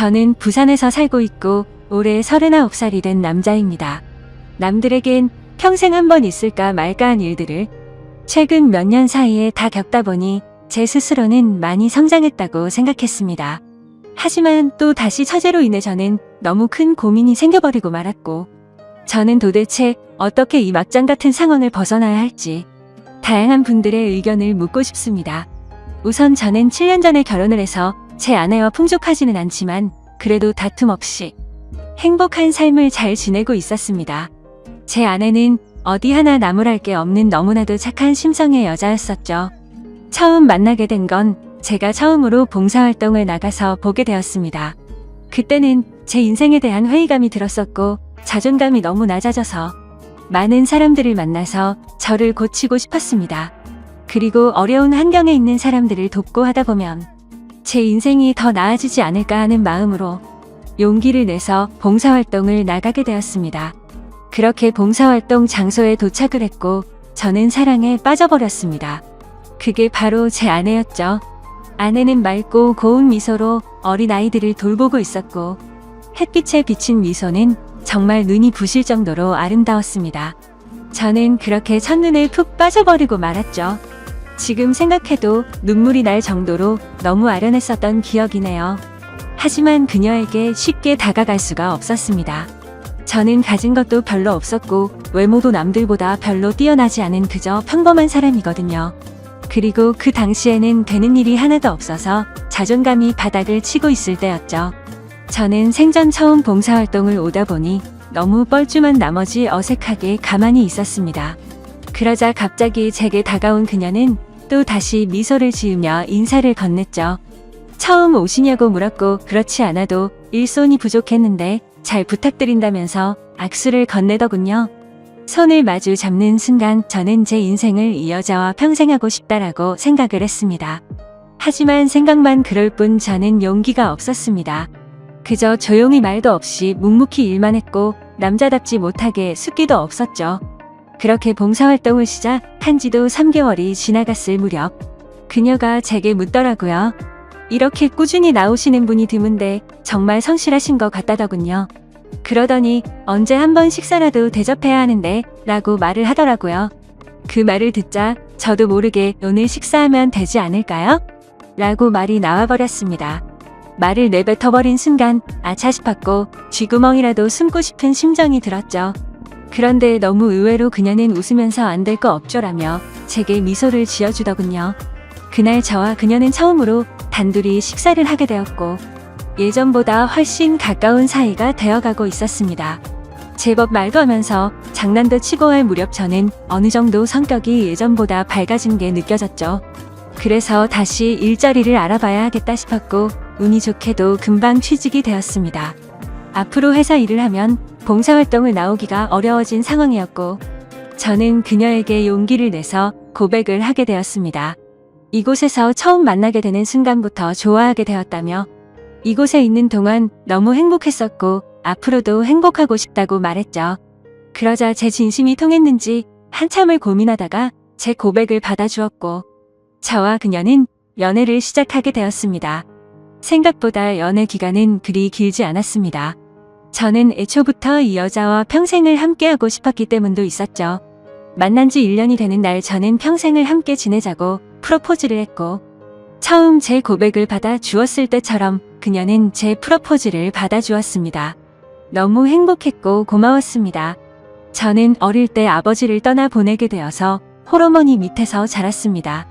저는 부산에서 살고 있고 올해 39살이 된 남자입니다. 남들에겐 평생 한 번 있을까 말까한 일들을 최근 몇 년 사이에 다 겪다 보니 제 스스로는 많이 성장했다고 생각했습니다. 하지만 또 다시 처제로 인해 저는 너무 큰 고민이 생겨버리고 말았고, 저는 도대체 어떻게 이 막장 같은 상황을 벗어나야 할지 다양한 분들의 의견을 묻고 싶습니다. 우선 저는 7년 전에 결혼을 해서 제 아내와 풍족하지는 않지만 그래도 다툼 없이 행복한 삶을 잘 지내고 있었습니다. 제 아내는 어디 하나 나무랄 게 없는 너무나도 착한 심성의 여자였었죠. 처음 만나게 된 건 제가 처음으로 봉사활동을 나가서 보게 되었습니다. 그때는 제 인생에 대한 회의감이 들었었고 자존감이 너무 낮아져서 많은 사람들을 만나서 저를 고치고 싶었습니다. 그리고 어려운 환경에 있는 사람들을 돕고 하다 보면 제 인생이 더 나아지지 않을까 하는 마음으로 용기를 내서 봉사활동을 나가게 되었습니다. 그렇게 봉사활동 장소에 도착을 했고 저는 사랑에 빠져버렸습니다. 그게 바로 제 아내였죠. 아내는 맑고 고운 미소로 어린아이들을 돌보고 있었고 햇빛에 비친 미소는 정말 눈이 부실 정도로 아름다웠습니다. 저는 그렇게 첫눈에 푹 빠져버리고 말았죠. 지금 생각해도 눈물이 날 정도로 너무 아련했었던 기억이네요. 하지만 그녀에게 쉽게 다가갈 수가 없었습니다. 저는 가진 것도 별로 없었고 외모도 남들보다 별로 뛰어나지 않은 그저 평범한 사람이거든요. 그리고 그 당시에는 되는 일이 하나도 없어서 자존감이 바닥을 치고 있을 때였죠. 저는 생전 처음 봉사활동을 오다 보니 너무 뻘쭘한 나머지 어색하게 가만히 있었습니다. 그러자 갑자기 제게 다가온 그녀는 또 다시 미소를 지으며 인사를 건넸죠. 처음 오시냐고 물었고 그렇지 않아도 일손이 부족했는데 잘 부탁드린다면서 악수를 건네더군요. 손을 마주 잡는 순간 저는 제 인생을 이 여자와 평생 하고 싶다라고 생각을 했습니다. 하지만 생각만 그럴 뿐 저는 용기가 없었습니다. 그저 조용히 말도 없이 묵묵히 일만 했고 남자답지 못하게 숫기도 없었죠. 그렇게 봉사활동을 시작한 지도 3개월이 지나갔을 무렵 그녀가 제게 묻더라고요. 이렇게 꾸준히 나오시는 분이 드문데 정말 성실하신 것 같다더군요. 그러더니 언제 한번 식사라도 대접해야 하는데 라고 말을 하더라고요. 그 말을 듣자 저도 모르게 오늘 식사하면 되지 않을까요? 라고 말이 나와버렸습니다. 말을 내뱉어버린 순간 아차 싶었고 쥐구멍이라도 숨고 싶은 심정이 들었죠. 그런데 너무 의외로 그녀는 웃으면서 안 될 거 없죠라며 제게 미소를 지어주더군요. 그날 저와 그녀는 처음으로 단둘이 식사를 하게 되었고 예전보다 훨씬 가까운 사이가 되어가고 있었습니다. 제법 말도 하면서 장난도 치고 할 무렵 저는 어느 정도 성격이 예전보다 밝아진 게 느껴졌죠. 그래서 다시 일자리를 알아봐야 하겠다 싶었고 운이 좋게도 금방 취직이 되었습니다. 앞으로 회사 일을 하면 봉사활동을 나오기가 어려워진 상황이었고 저는 그녀에게 용기를 내서 고백을 하게 되었습니다. 이곳에서 처음 만나게 되는 순간부터 좋아하게 되었다며 이곳에 있는 동안 너무 행복했었고 앞으로도 행복하고 싶다고 말했죠. 그러자 제 진심이 통했는지 한참을 고민하다가 제 고백을 받아주었고 저와 그녀는 연애를 시작하게 되었습니다. 생각보다 연애 기간은 그리 길지 않았습니다. 저는 애초부터 이 여자와 평생을 함께하고 싶었기 때문도 있었죠. 만난 지 1년이 되는 날 저는 평생을 함께 지내자고 프로포즈를 했고 처음 제 고백을 받아 주었을 때처럼 그녀는 제 프로포즈를 받아주었습니다. 너무 행복했고 고마웠습니다. 저는 어릴 때 아버지를 떠나 보내게 되어서 홀어머니 밑에서 자랐습니다.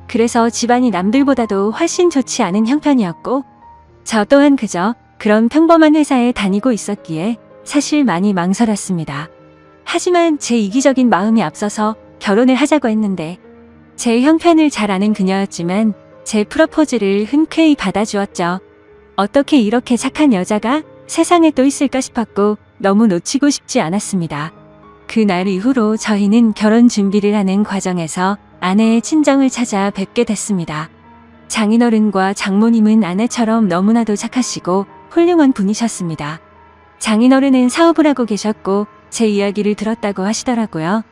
그래서 집안이 남들보다도 훨씬 좋지 않은 형편이었고 저 또한 그저 그런 평범한 회사에 다니고 있었기에 사실 많이 망설였습니다. 하지만 제 이기적인 마음이 앞서서 결혼을 하자고 했는데 제 형편을 잘 아는 그녀였지만 제 프로포즈를 흔쾌히 받아주었죠. 어떻게 이렇게 착한 여자가 세상에 또 있을까 싶었고 너무 놓치고 싶지 않았습니다. 그날 이후로 저희는 결혼 준비를 하는 과정에서 아내의 친정을 찾아 뵙게 됐습니다. 장인어른과 장모님은 아내처럼 너무나도 착하시고 훌륭한 분이셨습니다. 장인어른은 사업을 하고 계셨고 제 이야기를 들었다고 하시더라고요.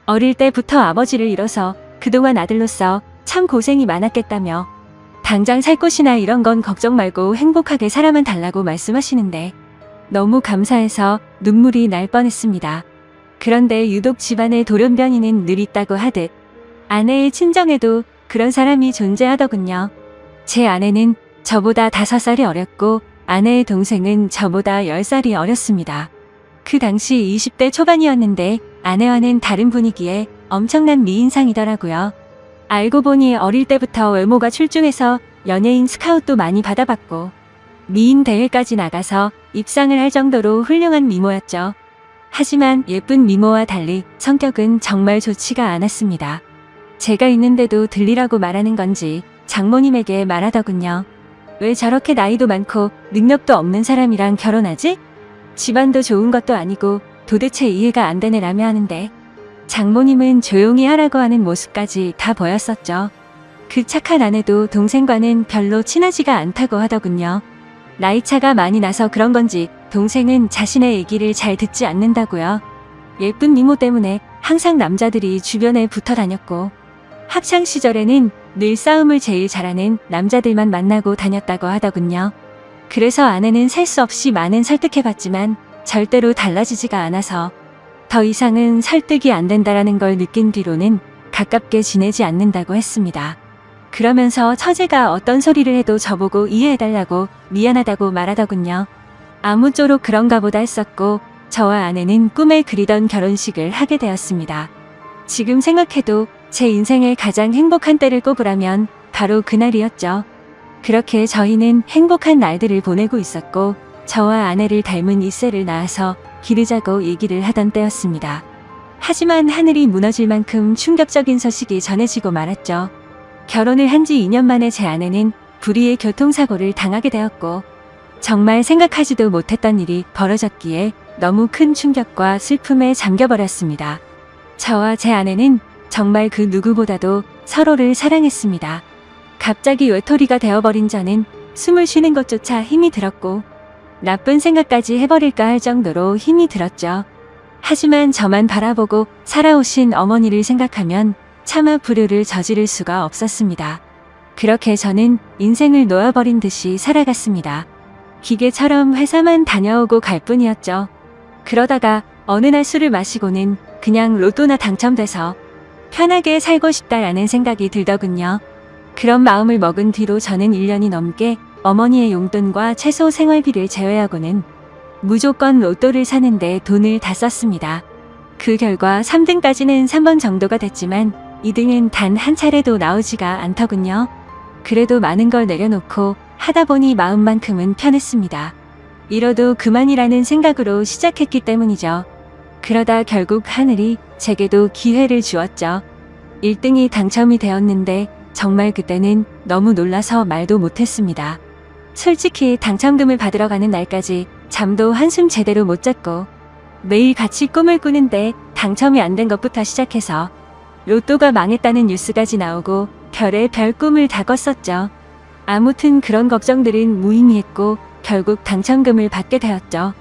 어릴 때부터 아버지를 잃어서 그동안 아들로서 참 고생이 많았겠다며 당장 살 곳이나 이런 건 걱정 말고 행복하게 살아만 달라고 말씀하시는데 너무 감사해서 눈물이 날 뻔했습니다. 그런데 유독 집안의 돌연변이는 늘 있다고 하듯 아내의 친정에도 그런 사람이 존재하더군요. 제 아내는 저보다 5살이 어렸고 아내의 동생은 저보다 10살이 어렸습니다. 그 당시 20대 초반이었는데 아내와는 다른 분위기에 엄청난 미인상이더라고요. 알고 보니 어릴 때부터 외모가 출중해서 연예인 스카웃도 많이 받아봤고 미인 대회까지 나가서 입상을 할 정도로 훌륭한 미모였죠. 하지만 예쁜 미모와 달리 성격은 정말 좋지가 않았습니다. 제가 있는데도 들리라고 말하는 건지 장모님에게 말하더군요. 왜 저렇게 나이도 많고 능력도 없는 사람이랑 결혼하지? 집안도 좋은 것도 아니고 도대체 이해가 안 되네라며 하는데 장모님은 조용히 하라고 하는 모습까지 다 보였었죠. 그 착한 아내도 동생과는 별로 친하지가 않다고 하더군요. 나이차가 많이 나서 그런 건지 동생은 자신의 얘기를 잘 듣지 않는다고요. 예쁜 미모 때문에 항상 남자들이 주변에 붙어 다녔고 학창 시절에는 늘 싸움을 제일 잘하는 남자들만 만나고 다녔다고 하더군요. 그래서 아내는 셀 수 없이 많은 설득해봤지만 절대로 달라지지가 않아서 더 이상은 설득이 안 된다라는 걸 느낀 뒤로는 가깝게 지내지 않는다고 했습니다. 그러면서 처제가 어떤 소리를 해도 저보고 이해해달라고 미안하다고 말하더군요. 아무쪼록 그런가 보다 했었고 저와 아내는 꿈에 그리던 결혼식을 하게 되었습니다. 지금 생각해도 제 인생의 가장 행복한 때를 꼽으라면 바로 그날이었죠. 그렇게 저희는 행복한 날들을 보내고 있었고 저와 아내를 닮은 이세를 낳아서 기르자고 얘기를 하던 때였습니다. 하지만 하늘이 무너질 만큼 충격적인 소식이 전해지고 말았죠. 결혼을 한 지 2년 만에 제 아내는 불의의 교통사고를 당하게 되었고 정말 생각하지도 못했던 일이 벌어졌기에 너무 큰 충격과 슬픔에 잠겨버렸습니다. 저와 제 아내는 정말 그 누구보다도 서로를 사랑했습니다. 갑자기 외톨이가 되어버린 저는 숨을 쉬는 것조차 힘이 들었고 나쁜 생각까지 해버릴까 할 정도로 힘이 들었죠. 하지만 저만 바라보고 살아오신 어머니를 생각하면 차마 불효를 저지를 수가 없었습니다. 그렇게 저는 인생을 놓아버린 듯이 살아갔습니다. 기계처럼 회사만 다녀오고 갈 뿐이었죠. 그러다가 어느 날 술을 마시고는 그냥 로또나 당첨돼서 편하게 살고 싶다라는 생각이 들더군요. 그런 마음을 먹은 뒤로 저는 1년이 넘게 어머니의 용돈과 최소 생활비를 제외하고는 무조건 로또를 사는데 돈을 다 썼습니다. 그 결과 3등까지는 3번 정도가 됐지만 2등은 단 한 차례도 나오지가 않더군요. 그래도 많은 걸 내려놓고 하다 보니 마음만큼은 편했습니다. 이뤄도 그만이라는 생각으로 시작했기 때문이죠. 그러다 결국 하늘이 제게도 기회를 주었죠. 1등이 당첨이 되었는데 정말 그때는 너무 놀라서 말도 못했습니다. 솔직히 당첨금을 받으러 가는 날까지 잠도 한숨 제대로 못 잤고 매일 같이 꿈을 꾸는데 당첨이 안 된 것부터 시작해서 로또가 망했다는 뉴스까지 나오고 별의 별 꿈을 다 꿨었죠. 아무튼 그런 걱정들은 무의미했고 결국 당첨금을 받게 되었죠.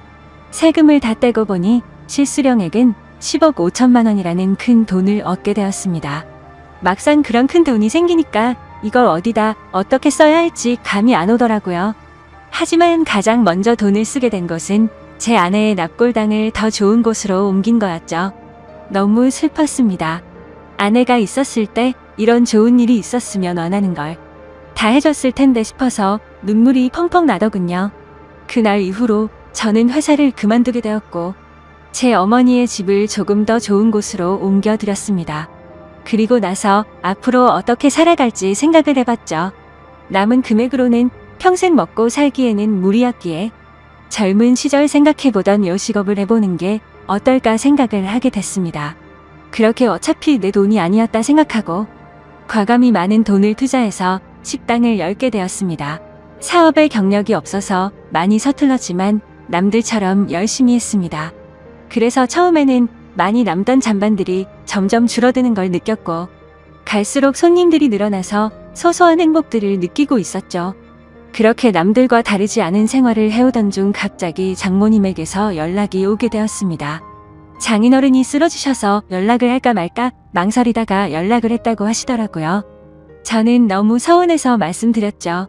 세금을 다 떼고 보니 실수령액은 10억 5천만 원이라는 큰 돈을 얻게 되었습니다. 막상 그런 큰 돈이 생기니까 이걸 어디다 어떻게 써야 할지 감이 안 오더라고요. 하지만 가장 먼저 돈을 쓰게 된 곳은 제 아내의 납골당을 더 좋은 곳으로 옮긴 거였죠. 너무 슬펐습니다. 아내가 있었을 때 이런 좋은 일이 있었으면 원하는 걸 다 해줬을 텐데 싶어서 눈물이 펑펑 나더군요. 그날 이후로 저는 회사를 그만두게 되었고 제 어머니의 집을 조금 더 좋은 곳으로 옮겨드렸습니다. 그리고 나서 앞으로 어떻게 살아갈지 생각을 해봤죠. 남은 금액으로는 평생 먹고 살기에는 무리였기에 젊은 시절 생각해보던 요식업을 해보는 게 어떨까 생각을 하게 됐습니다. 그렇게 어차피 내 돈이 아니었다 생각하고 과감히 많은 돈을 투자해서 식당을 열게 되었습니다. 사업의 경력이 없어서 많이 서툴렀지만 남들처럼 열심히 했습니다. 그래서 처음에는 많이 남던 잔반들이 점점 줄어드는 걸 느꼈고 갈수록 손님들이 늘어나서 소소한 행복들을 느끼고 있었죠. 그렇게 남들과 다르지 않은 생활을 해오던 중 갑자기 장모님에게서 연락이 오게 되었습니다. 장인어른이 쓰러지셔서 연락을 할까 말까 망설이다가 연락을 했다고 하시더라고요. 저는 너무 서운해서 말씀드렸죠.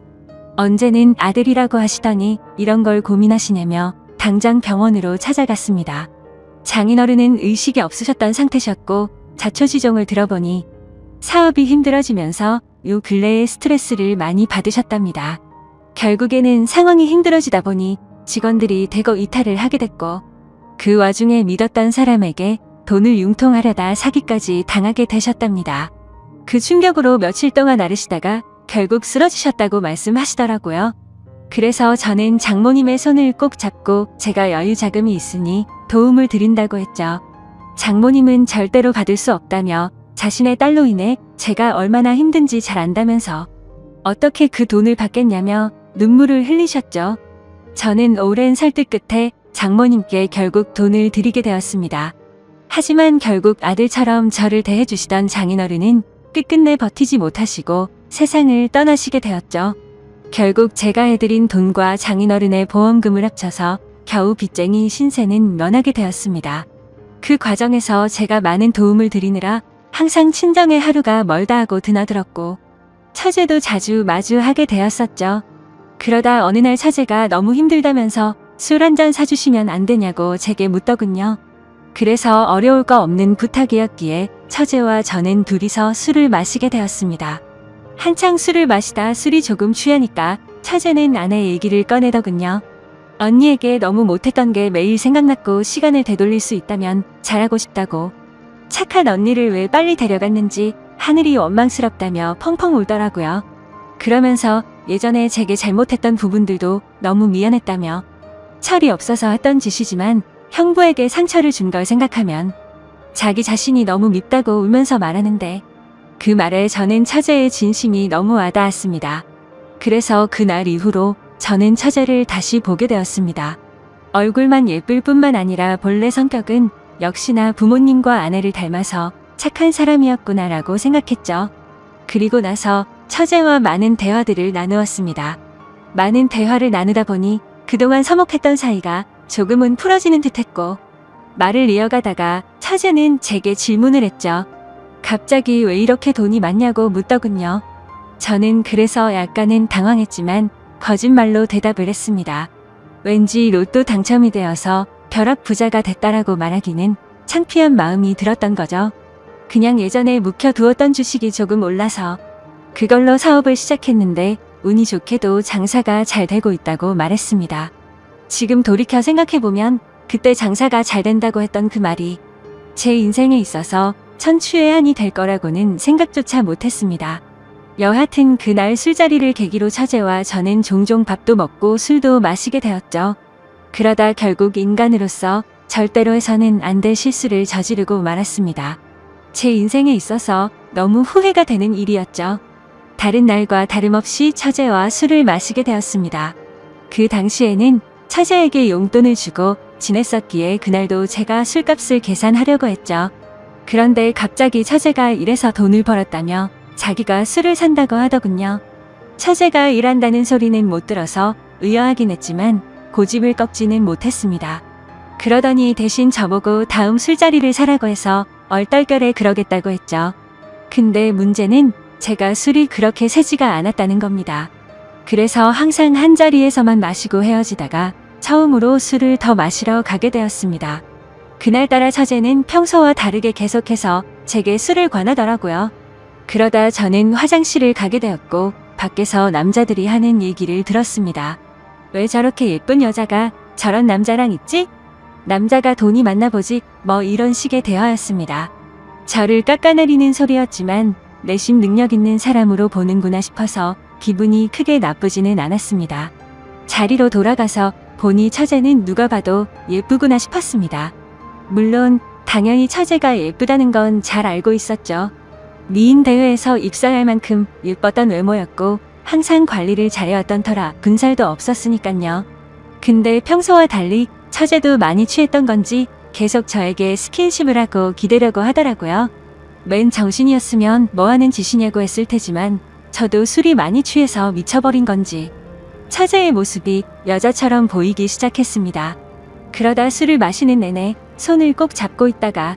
언제는 아들이라고 하시더니 이런 걸 고민하시냐며 당장 병원으로 찾아갔습니다. 장인어른은 의식이 없으셨던 상태셨고 자초지종을 들어보니 사업이 힘들어지면서 요 근래에 스트레스를 많이 받으셨답니다. 결국에는 상황이 힘들어지다 보니 직원들이 대거 이탈을 하게 됐고 그 와중에 믿었던 사람에게 돈을 융통하려다 사기까지 당하게 되셨답니다. 그 충격으로 며칠 동안 앓으시다가 결국 쓰러지셨다고 말씀하시더라고요. 그래서 저는 장모님의 손을 꼭 잡고 제가 여유 자금이 있으니 도움을 드린다고 했죠. 장모님은 절대로 받을 수 없다며 자신의 딸로 인해 제가 얼마나 힘든지 잘 안다면서 어떻게 그 돈을 받겠냐며 눈물을 흘리셨죠. 저는 오랜 설득 끝에 장모님께 결국 돈을 드리게 되었습니다. 하지만 결국 아들처럼 저를 대해주시던 장인어른은 끝끝내 버티지 못하시고 세상을 떠나시게 되었죠. 결국 제가 해드린 돈과 장인어른의 보험금을 합쳐서 겨우 빚쟁이 신세는 면하게 되었습니다. 그 과정에서 제가 많은 도움을 드리느라 항상 친정의 하루가 멀다 하고 드나들었고 처제도 자주 마주하게 되었었죠. 그러다 어느 날 처제가 너무 힘들다면서 술 한 잔 사주시면 안 되냐고 제게 묻더군요. 그래서 어려울 거 없는 부탁이었기에 처제와 저는 둘이서 술을 마시게 되었습니다. 한창 술을 마시다 술이 조금 취하니까 처제는 아내 얘기를 꺼내더군요. 언니에게 너무 못했던 게 매일 생각났고 시간을 되돌릴 수 있다면 잘하고 싶다고. 착한 언니를 왜 빨리 데려갔는지 하늘이 원망스럽다며 펑펑 울더라고요. 그러면서 예전에 제게 잘못했던 부분들도 너무 미안했다며 철이 없어서 했던 짓이지만 형부에게 상처를 준 걸 생각하면 자기 자신이 너무 밉다고 울면서 말하는데 그 말에 저는 처제의 진심이 너무 와닿았습니다. 그래서 그날 이후로 저는 처제를 다시 보게 되었습니다. 얼굴만 예쁠 뿐만 아니라 본래 성격은 역시나 부모님과 아내를 닮아서 착한 사람이었구나라고 생각했죠. 그리고 나서 처제와 많은 대화들을 나누었습니다. 많은 대화를 나누다 보니 그동안 서먹했던 사이가 조금은 풀어지는 듯했고 말을 이어가다가 처제는 제게 질문을 했죠. 갑자기 왜 이렇게 돈이 많냐고 묻더군요. 저는 그래서 약간은 당황했지만 거짓말로 대답을 했습니다. 왠지 로또 당첨이 되어서 벼락 부자가 됐다라고 말하기는 창피한 마음이 들었던 거죠. 그냥 예전에 묵혀두었던 주식이 조금 올라서 그걸로 사업을 시작했는데 운이 좋게도 장사가 잘 되고 있다고 말했습니다. 지금 돌이켜 생각해보면 그때 장사가 잘 된다고 했던 그 말이 제 인생에 있어서 천추의 한이 될 거라고는 생각조차 못했습니다. 여하튼 그날 술자리를 계기로 처제와 저는 종종 밥도 먹고 술도 마시게 되었죠. 그러다 결국 인간으로서 절대로 해서는 안 될 실수를 저지르고 말았습니다. 제 인생에 있어서 너무 후회가 되는 일이었죠. 다른 날과 다름없이 처제와 술을 마시게 되었습니다. 그 당시에는 처제에게 용돈을 주고 지냈었기에 그날도 제가 술값을 계산하려고 했죠. 그런데 갑자기 처제가 일해서 돈을 벌었다며 자기가 술을 산다고 하더군요. 처제가 일한다는 소리는 못 들어서 의아하긴 했지만 고집을 꺾지는 못했습니다. 그러더니 대신 저보고 다음 술자리를 사라고 해서 얼떨결에 그러겠다고 했죠. 근데 문제는 제가 술이 그렇게 세지가 않았다는 겁니다. 그래서 항상 한 자리에서만 마시고 헤어지다가 처음으로 술을 더 마시러 가게 되었습니다. 그날따라 처제는 평소와 다르게 계속해서 제게 술을 권하더라고요. 그러다 저는 화장실을 가게 되었고 밖에서 남자들이 하는 얘기를 들었습니다. 왜 저렇게 예쁜 여자가 저런 남자랑 있지? 남자가 돈이 많나 보지 뭐 이런 식의 대화였습니다. 저를 깎아내리는 소리였지만 내심 능력 있는 사람으로 보는구나 싶어서 기분이 크게 나쁘지는 않았습니다. 자리로 돌아가서 보니 처제는 누가 봐도 예쁘구나 싶었습니다. 물론 당연히 처제가 예쁘다는 건 잘 알고 있었죠. 미인 대회에서 입상할 만큼 예뻤던 외모였고 항상 관리를 잘해왔던 터라 군살도 없었으니깐요. 근데 평소와 달리 처제도 많이 취했던 건지 계속 저에게 스킨십을 하고 기대려고 하더라고요. 맨 정신이었으면 뭐하는 짓이냐고 했을 테지만 저도 술이 많이 취해서 미쳐버린 건지 처제의 모습이 여자처럼 보이기 시작했습니다. 그러다 술을 마시는 내내 손을 꼭 잡고 있다가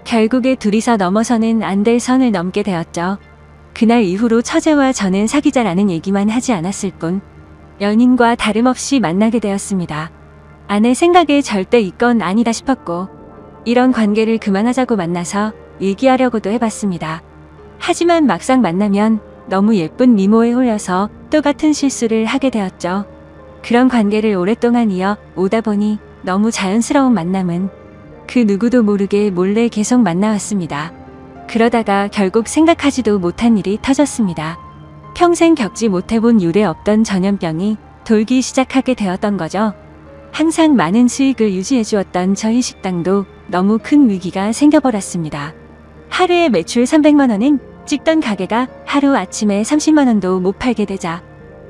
결국에 둘이서 넘어서는 안 될 선을 넘게 되었죠. 그날 이후로 처제와 저는 사귀자라는 얘기만 하지 않았을 뿐 연인과 다름없이 만나게 되었습니다. 아내 생각에 절대 이건 아니다 싶었고 이런 관계를 그만하자고 만나서 얘기하려고도 해봤습니다. 하지만 막상 만나면 너무 예쁜 미모에 홀려서 똑같은 실수를 하게 되었죠. 그런 관계를 오랫동안 이어 오다 보니 너무 자연스러운 만남은 그 누구도 모르게 몰래 계속 만나왔습니다. 그러다가 결국 생각하지도 못한 일이 터졌습니다. 평생 겪지 못해본 유례 없던 전염병이 돌기 시작하게 되었던 거죠. 항상 많은 수익을 유지해 주었던 저희 식당도 너무 큰 위기가 생겨버렸습니다. 하루에 매출 300만 원은 찍던 가게가 하루 아침에 30만 원도 못 팔게 되자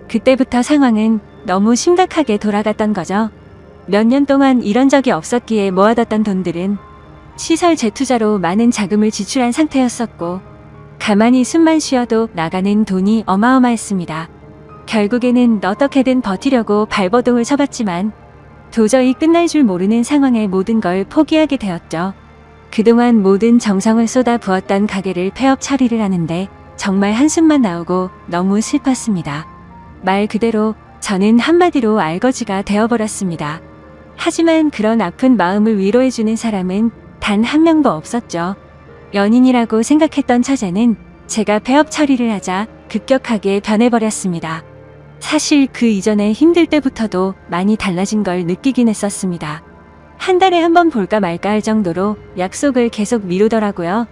그때부터 상황은 너무 심각하게 돌아갔던 거죠. 몇 년 동안 이런 적이 없었기에 모아뒀던 돈들은 시설 재투자로 많은 자금을 지출한 상태였었고 가만히 숨만 쉬어도 나가는 돈이 어마어마했습니다. 결국에는 어떻게든 버티려고 발버둥을 쳐봤지만 도저히 끝날 줄 모르는 상황에 모든 걸 포기하게 되었죠. 그동안 모든 정성을 쏟아 부었던 가게를 폐업 처리를 하는데 정말 한숨만 나오고 너무 슬펐습니다. 말 그대로 저는 한마디로 알거지가 되어버렸습니다. 하지만 그런 아픈 마음을 위로해주는 사람은 단 한 명도 없었죠. 연인이라고 생각했던 처제는 제가 폐업 처리를 하자 급격하게 변해버렸습니다. 사실 그 이전에 힘들 때부터도 많이 달라진 걸 느끼긴 했었습니다. 한 달에 한 번 볼까 말까 할 정도로 약속을 계속 미루더라고요.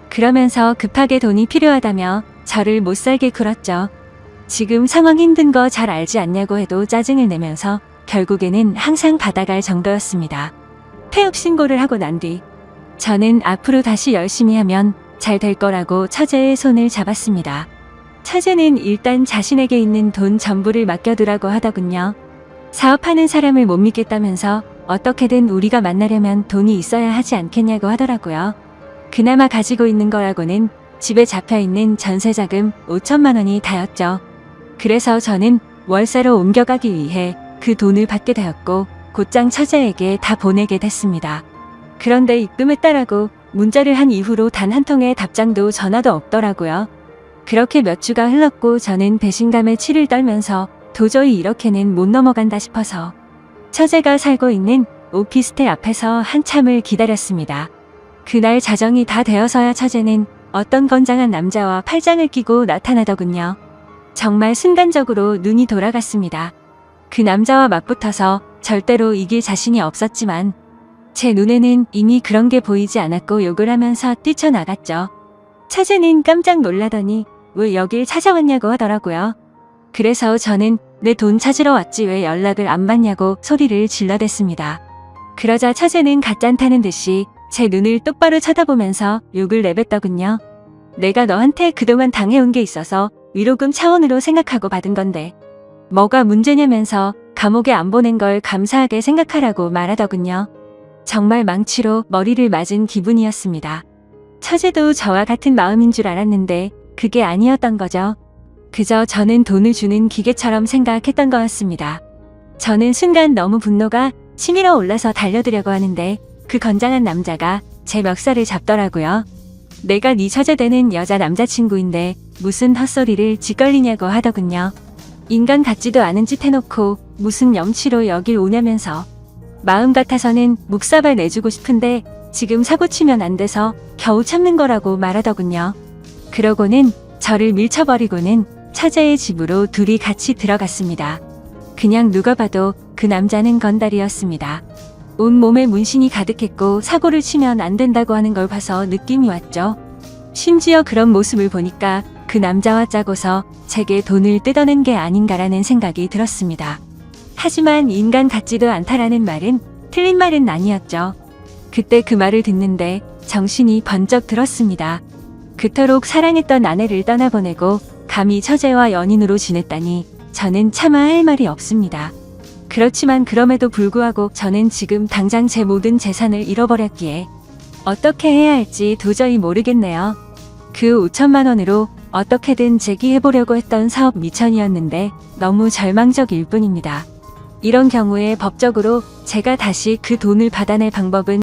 그러면서 급하게 돈이 필요하다며 저를 못 살게 굴었죠. 지금 상황 힘든 거 잘 알지 않냐고 해도 짜증을 내면서 결국에는 항상 받아갈 정도였습니다. 폐업 신고를 하고 난 뒤 저는 앞으로 다시 열심히 하면 잘 될 거라고 처제의 손을 잡았습니다. 처제는 일단 자신에게 있는 돈 전부를 맡겨두라고 하더군요. 사업하는 사람을 못 믿겠다면서 어떻게든 우리가 만나려면 돈이 있어야 하지 않겠냐고 하더라고요. 그나마 가지고 있는 거라고는 집에 잡혀있는 전세자금 5천만 원이 다였죠. 그래서 저는 월세로 옮겨가기 위해 그 돈을 받게 되었고 곧장 처제에게 다 보내게 됐습니다. 그런데 입금했다라고 문자를 한 이후로 단 한 통의 답장도 전화도 없더라고요. 그렇게 몇 주가 흘렀고 저는 배신감에 치를 떨면서 도저히 이렇게는 못 넘어간다 싶어서 처제가 살고 있는 오피스텔 앞에서 한참을 기다렸습니다. 그날 자정이 다 되어서야 처제는 어떤 건장한 남자와 팔짱을 끼고 나타나더군요. 정말 순간적으로 눈이 돌아갔습니다. 그 남자와 맞붙어서 절대로 이길 자신이 없었지만 제 눈에는 이미 그런 게 보이지 않았고 욕을 하면서 뛰쳐나갔죠. 처제는 깜짝 놀라더니 왜 여길 찾아왔냐고 하더라고요. 그래서 저는 내 돈 찾으러 왔지 왜 연락을 안 받냐고 소리를 질러댔습니다. 그러자 처제는 가짠타는 듯이 제 눈을 똑바로 쳐다보면서 욕을 내뱉더군요. 내가 너한테 그동안 당해온 게 있어서 위로금 차원으로 생각하고 받은 건데 뭐가 문제냐면서 감옥에 안 보낸 걸 감사하게 생각하라고 말하더군요. 정말 망치로 머리를 맞은 기분이었습니다. 처제도 저와 같은 마음인 줄 알았는데 그게 아니었던 거죠. 그저 저는 돈을 주는 기계처럼 생각했던 거였습니다. 저는 순간 너무 분노가 치밀어 올라서 달려들려고 하는데 그 건장한 남자가 제 멱살을 잡더라고요. 내가 네 처제 되는 여자 남자친구인데 무슨 헛소리를 짓걸리냐고 하더군요. 인간 같지도 않은 짓 해놓고 무슨 염치로 여길 오냐면서 마음 같아서는 묵사발 내주고 싶은데 지금 사고치면 안 돼서 겨우 참는 거라고 말하더군요. 그러고는 저를 밀쳐버리고는 처제의 집으로 둘이 같이 들어갔습니다. 그냥 누가 봐도 그 남자는 건달이었습니다. 온몸에 문신이 가득했고 사고를 치면 안 된다고 하는 걸 봐서 느낌이 왔죠. 심지어 그런 모습을 보니까 그 남자와 짜고서 제게 돈을 뜯어낸 게 아닌가라는 생각이 들었습니다. 하지만 인간 같지도 않다라는 말은 틀린 말은 아니었죠. 그때 그 말을 듣는데 정신이 번쩍 들었습니다. 그토록 사랑했던 아내를 떠나보내고 감히 처제와 연인으로 지냈다니 저는 차마 할 말이 없습니다. 그렇지만 그럼에도 불구하고 저는 지금 당장 제 모든 재산을 잃어버렸기에 어떻게 해야 할지 도저히 모르겠네요. 그 5천만 원으로 어떻게든 재기해보려고 했던 사업 미천이었는데 너무 절망적일 뿐입니다. 이런 경우에 법적으로 제가 다시 그 돈을 받아낼 방법은